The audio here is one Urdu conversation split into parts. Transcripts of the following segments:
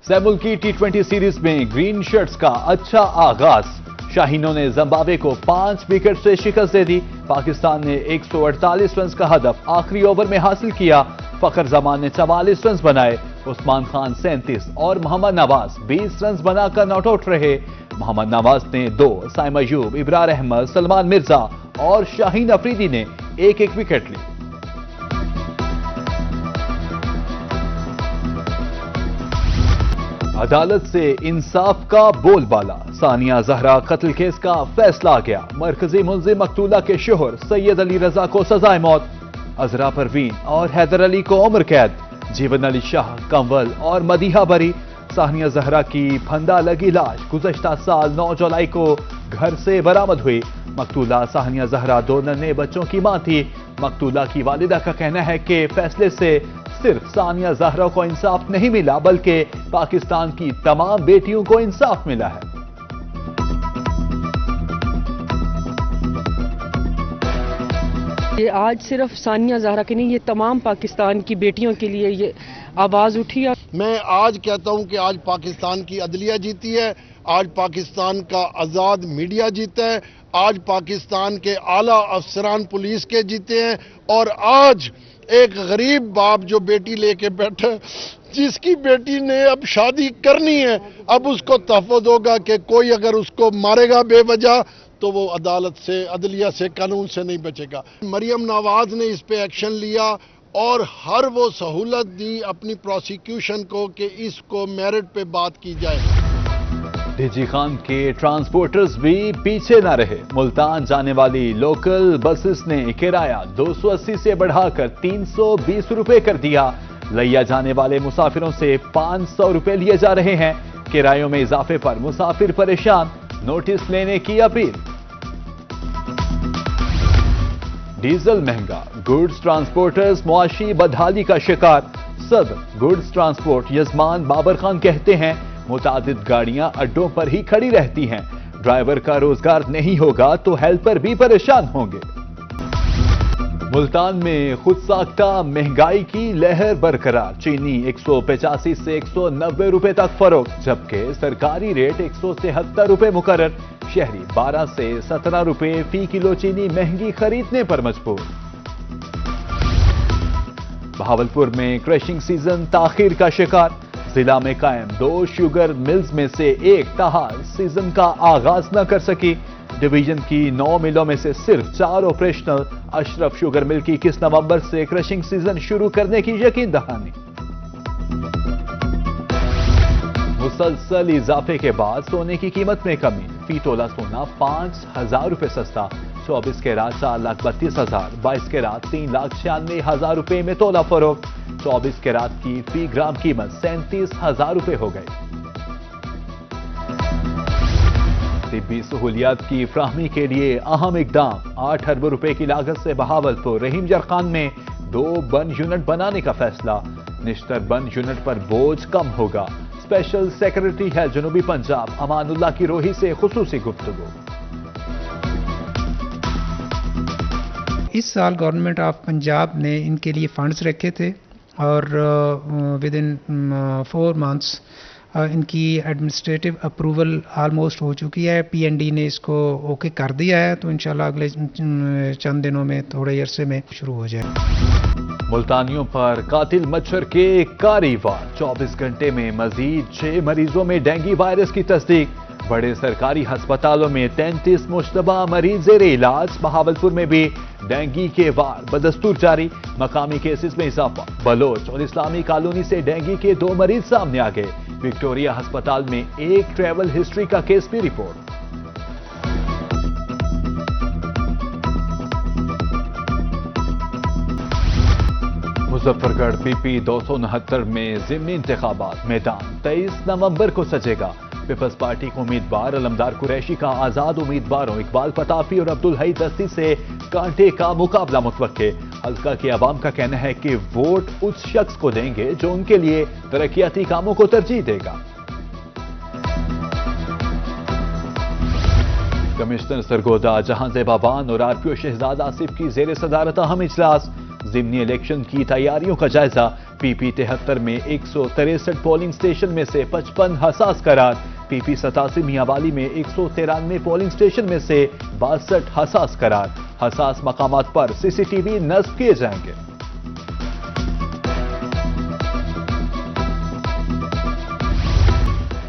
سیملکی T20 سیریز میں گرین شرٹس کا اچھا آغاز، شاہینوں نے زمبابوے کو 5 وکٹ سے شکست دے دی۔ پاکستان نے 148 رنز کا ہدف آخری اوور میں حاصل کیا۔ فخر زمان نے 44 رنز بنائے، عثمان خان 37 اور محمد نواز 20 رنز بنا کر ناٹ آؤٹ رہے۔ محمد نواز نے 2، سائم ایوب، ابرار احمد، سلمان مرزا اور شاہین افریدی نے ایک ایک وکٹ لی۔ عدالت سے انصاف کا بول بالا، ثانیہ زہرا قتل کیس کا فیصلہ آ گیا۔ مرکزی ملزم مقتولہ کے شوہر سید علی رضا کو سزائے موت، عذرا پروین اور حیدر علی کو عمر قید، جیون علی شاہ، کنول اور مدیحہ بری۔ ثانیہ زہرا کی پھندا لگی لاش گزشتہ سال 9 جولائی کو گھر سے برآمد ہوئی۔ مقتولہ ثانیہ زہرا 2 ننھے بچوں کی ماں تھی۔ مقتولہ کی والدہ کا کہنا ہے کہ فیصلے سے صرف ثانیہ زہرا کو انصاف نہیں ملا بلکہ پاکستان کی تمام بیٹیوں کو انصاف ملا ہے۔ یہ آج صرف ثانیہ زہرا کے نہیں، یہ تمام پاکستان کی بیٹیوں کے لیے یہ آواز اٹھی ہے۔ میں آج کہتا ہوں کہ آج پاکستان کی عدلیہ جیتی ہے، آج پاکستان کا آزاد میڈیا جیتا ہے، آج پاکستان کے اعلیٰ افسران پولیس کے جیتے ہیں، اور آج ایک غریب باپ جو بیٹی لے کے بیٹھا، جس کی بیٹی نے اب شادی کرنی ہے، اب اس کو تحفظ ہوگا کہ کوئی اگر اس کو مارے گا بے وجہ تو وہ عدالت سے، عدلیہ سے، قانون سے نہیں بچے گا۔ مریم نواز نے اس پہ ایکشن لیا اور ہر وہ سہولت دی اپنی پروسیکیوشن کو کہ اس کو میرٹ پہ بات کی جائے۔ ڈی جی خان کے ٹرانسپورٹرز بھی پیچھے نہ رہے۔ ملتان جانے والی لوکل بسز نے کرایہ 280 سے بڑھا کر 320 روپے کر دیا۔ لیا جانے والے مسافروں سے 500 روپے لیے جا رہے ہیں۔ کرایوں میں اضافے پر مسافر پریشان، نوٹس لینے کی اپیل۔ ڈیزل مہنگا، گوڈز ٹرانسپورٹرز معاشی بدحالی کا شکار۔ صدر گوڈز ٹرانسپورٹ یزمان بابر خان کہتے ہیں متعدد گاڑیاں اڈوں پر ہی کھڑی رہتی ہیں، ڈرائیور کا روزگار نہیں ہوگا تو ہیلپر بھی پریشان ہوں گے۔ ملتان میں خود ساختہ مہنگائی کی لہر برقرار، چینی 185 سے 190 روپے تک فروخت، جبکہ سرکاری ریٹ 173 روپے مقرر۔ شہری 12 سے 17 روپے فی کلو چینی مہنگی خریدنے پر مجبور۔ بہاولپور میں کریشنگ سیزن تاخیر کا شکار، ضلع میں قائم 2 شوگر ملز میں سے ایک تاحال سیزن کا آغاز نہ کر سکی۔ ڈویژن کی 9 ملوں میں سے صرف 4 آپریشنل۔ اشرف شوگر مل کی 21 نومبر سے کریشنگ سیزن شروع کرنے کی یقین دہانی۔ مسلسل اضافے کے بعد سونے کی قیمت میں کمی، فی تولہ سونا 5,000 روپے سستا، 24 کیرات 4,32,000، 22 کیرات 3,96,000 روپے میں تولہ فروخت، 24 کیرات کی فی گرام قیمت 37,000 روپے ہو گئی۔ طبی سہولیات کی فراہمی کے لیے اہم اقدام، 8 ارب روپے کی لاگت سے بہاولپور رحیم جرخان میں 2 بن یونٹ بنانے کا فیصلہ، نشتر بن یونٹ پر بوجھ کم ہوگا۔ اسپیشل سیکرٹری ہے جنوبی پنجاب امان اللہ کی روحی سے خصوصی گفتگو۔ اس سال گورنمنٹ آف پنجاب نے ان کے لیے فنڈز رکھے تھے اور ود ان 4 منتھس ان کی ایڈمنسٹریٹو اپروول آلموسٹ ہو چکی ہے۔ پی این ڈی نے اس کو اوکے کر دیا ہے، تو انشاءاللہ اگلے چند دنوں میں، تھوڑے عرصے میں شروع ہو جائے۔ ملتانیوں پر قاتل مچھر کے کاری وار، 24 گھنٹے میں مزید 6 مریضوں میں ڈینگی وائرس کی تصدیق۔ بڑے سرکاری ہسپتالوں میں 33 مشتبہ مریض زیر علاج۔ بہاولپور میں بھی ڈینگی کے وار بدستور جاری، مقامی کیسز میں اضافہ۔ بلوچ اور اسلامی کالونی سے ڈینگی کے 2 مریض سامنے آ گئے۔ وکٹوریہ ہسپتال میں ایک ٹریول ہسٹری کا کیس بھی رپورٹ۔ مظفر گڑھ پی پی 269 میں ضمنی انتخابات، میدان 23 نومبر کو سجے گا۔ پیپلز پارٹی کے امیدوار علمدار قریشی کا آزاد امیدواروں اقبال فتافی اور عبدالحی دستی سے کانٹے کا مقابلہ متوقع۔ حلقہ کے عوام کا کہنا ہے کہ ووٹ اس شخص کو دیں گے جو ان کے لیے ترقیاتی کاموں کو ترجیح دے گا۔ کمشنر سرگودا جہاں زیبا بان اور آر پی او شہزاد آصف کی زیر صدارت اہم اجلاس، ضمنی الیکشن کی تیاریوں کا جائزہ، پی پی 73 میں 163 پولنگ اسٹیشن میں سے 55 حساس قرار، پی پی 87 میاں والی میں 193 پولنگ اسٹیشن میں سے 62 حساس قرار، حساس مقامات پر سی سی ٹی وی نصب کیے جائیں گے۔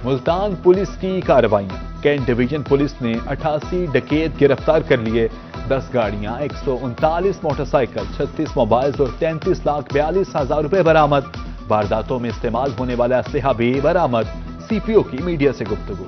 ملتان پولیس کی کارروائیاں، کینٹ ڈویژن پولیس نے 88 ڈکیت گرفتار کر لیے، 10 گاڑیاں، 139 موٹر سائیکل، 36 موبائلز اور 33,42,000 روپے برآمد، وارداتوں میں استعمال ہونے والا اسلحہ بھی برآمد، سی پی او کی میڈیا سے گفتگو۔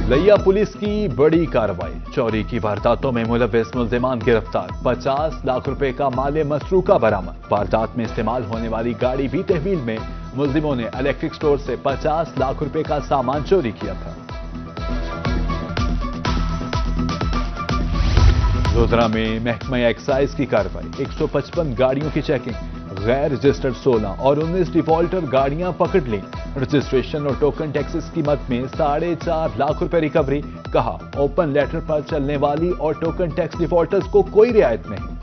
لیا پولیس کی بڑی کارروائی، چوری کی وارداتوں میں ملوث ملزمان گرفتار، 50 لاکھ روپے کا مال مسروقہ برآمد، واردات میں استعمال ہونے والی گاڑی بھی تحویل میں، ملزموں نے الیکٹرک سٹور سے 50 لاکھ روپے کا سامان چوری کیا تھا۔ لودھرا میں محکمہ ایکسائز کی کارروائی، 155 گاڑیوں کی چیکنگ، غیر رجسٹرڈ 16 اور 19 ڈیفالٹر گاڑیاں پکڑ لیں، رجسٹریشن اور ٹوکن ٹیکسز قیمت میں 4.5 لاکھ روپے ریکوری، کہا اوپن لیٹر پر چلنے والی اور ٹوکن ٹیکس ڈیفالٹرز کو کوئی رعایت نہیں۔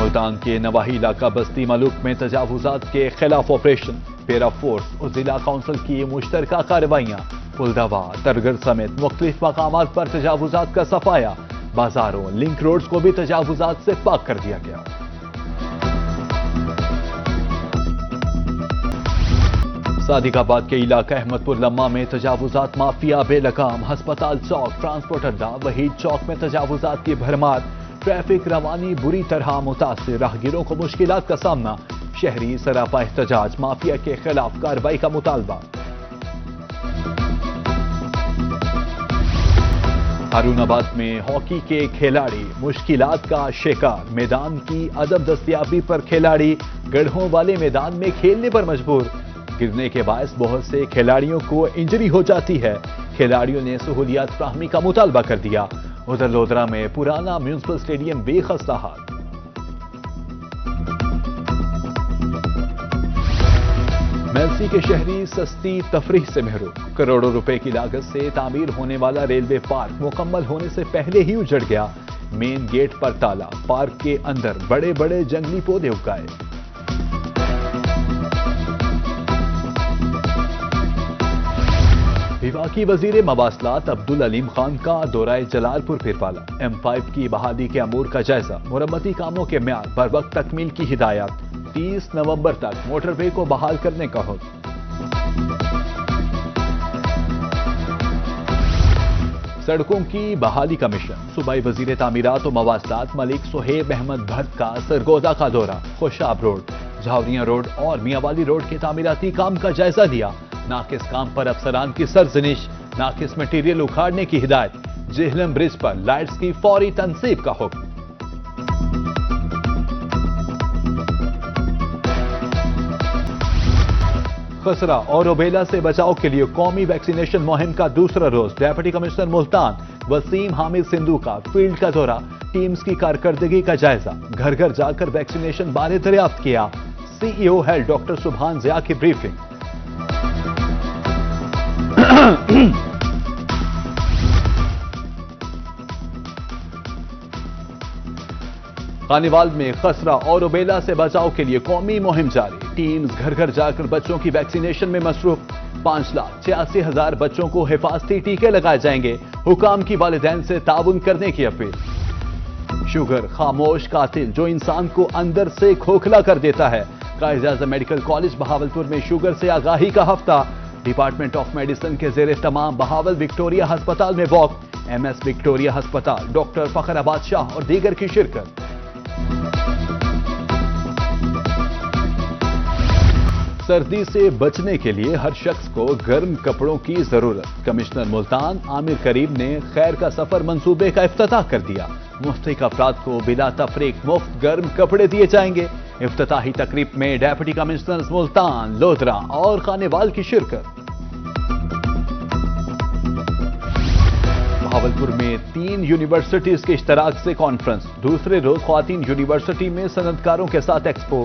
ملتان کے نواحی علاقہ بستی ملوک میں تجاوزات کے خلاف آپریشن، پیرا فورس اور ضلع کونسل کی مشترکہ کارروائیاں، پلدوا، ترگڑ سمیت مختلف مقامات پر تجاوزات کا صفایا، بازاروں، لنک روڈز کو بھی تجاوزات سے پاک کر دیا گیا۔ صادق آباد کے علاقہ احمد پور لمہ میں تجاوزات مافیا بے لگام، ہسپتال چوک، ٹرانسپورٹ اڈہ، وحید چوک میں تجاوزات کی بھرمار، ٹریفک روانی بری طرح متاثر، راہگیروں کو مشکلات کا سامنا، شہری سراپا احتجاج، مافیا کے خلاف کارروائی کا مطالبہ۔ ہارون آباد میں ہاکی کے کھلاڑی مشکلات کا شکار، میدان کی عدم دستیابی پر کھلاڑی گڑھوں والے میدان میں کھیلنے پر مجبور، گرنے کے باعث بہت سے کھلاڑیوں کو انجری ہو جاتی ہے، کھلاڑیوں نے سہولیات فراہمی کا مطالبہ کر دیا۔ ادھر لودھرا میں پرانا میونسپل اسٹیڈیم بے خستہ حال۔ میلسی کے شہری سستی تفریح سے محروم، کروڑوں روپے کی لاگت سے تعمیر ہونے والا ریلوے پارک مکمل ہونے سے پہلے ہی اجڑ گیا، مین گیٹ پر تالا، پارک کے اندر بڑے بڑے جنگلی پودے اگائے۔ وفاقی وزیر مواصلات عبدالعلیم خان کا دورہ جلال پور پھر پالا، M5 کی بحالی کے امور کا جائزہ، مرمتی کاموں کے میعاد بر وقت تکمیل کی ہدایات، 30 نومبر تک موٹر وے کو بحال کرنے کا حکم۔ سڑکوں کی بحالی کا مشن، صوبائی وزیر تعمیرات و مواصلات ملک صہیب احمد بھٹ کا سرگودا کا دورہ، خوشاب روڈ، جھاوریاں روڈ اور میاں والی روڈ کے تعمیراتی کام کا جائزہ لیا، ناقص کام پر افسران کی سرزنش، ناقص مٹیریل اکھاڑنے کی ہدایت، جہلم برج پر لائٹس کی فوری تنصیب کا حکم۔ خسرہ اور روبیلا سے بچاؤ کے لیے قومی ویکسینیشن مہم کا دوسرا روز، ڈیپٹی کمشنر ملتان وسیم حامد سندھو کا فیلڈ کا دورہ، ٹیمز کی کارکردگی کا جائزہ، گھر گھر جا کر ویکسینیشن بارے دریافت کیا، سی ای او ہیلڈ ڈاکٹر سبحان ضیاء کی بریفنگ۔ خانیوال میں خسرہ اور روبیلا سے بچاؤ کے لیے قومی مہم جاری، ٹیمز گھر گھر جا کر بچوں کی ویکسینیشن میں مصروف، 5,86,000 بچوں کو حفاظتی ٹیکے لگائے جائیں گے، حکام کی والدین سے تعاون کرنے کی اپیل۔ شوگر خاموش قاتل جو انسان کو اندر سے کھوکھلا کر دیتا ہے، قائد اعظم میڈیکل کالج بہاولپور میں شوگر سے آگاہی کا ہفتہ، ڈپارٹمنٹ آف میڈیسن کے زیر اہتمام بہاول وکٹوریہ ہسپتال میں واک، ایم ایس وکٹوریہ ہسپتال، ڈاکٹر فخر آباد شاہ اور دیگر کی شرکت۔ سردی سے بچنے کے لیے ہر شخص کو گرم کپڑوں کی ضرورت، کمشنر ملتان عامر کریم نے خیر کا سفر منصوبے کا افتتاح کر دیا، مستحق افراد کو بلا تفریق مفت گرم کپڑے دیے جائیں گے، افتتاحی تقریب میں ڈیپٹی کمشنرز ملتان، لودھرا اور خانیوال کی شرکت۔ بہاولپور میں 3 یونیورسٹیز کے اشتراک سے کانفرنس، دوسرے روز خواتین یونیورسٹی میں صنعتکاروں کے ساتھ ایکسپو،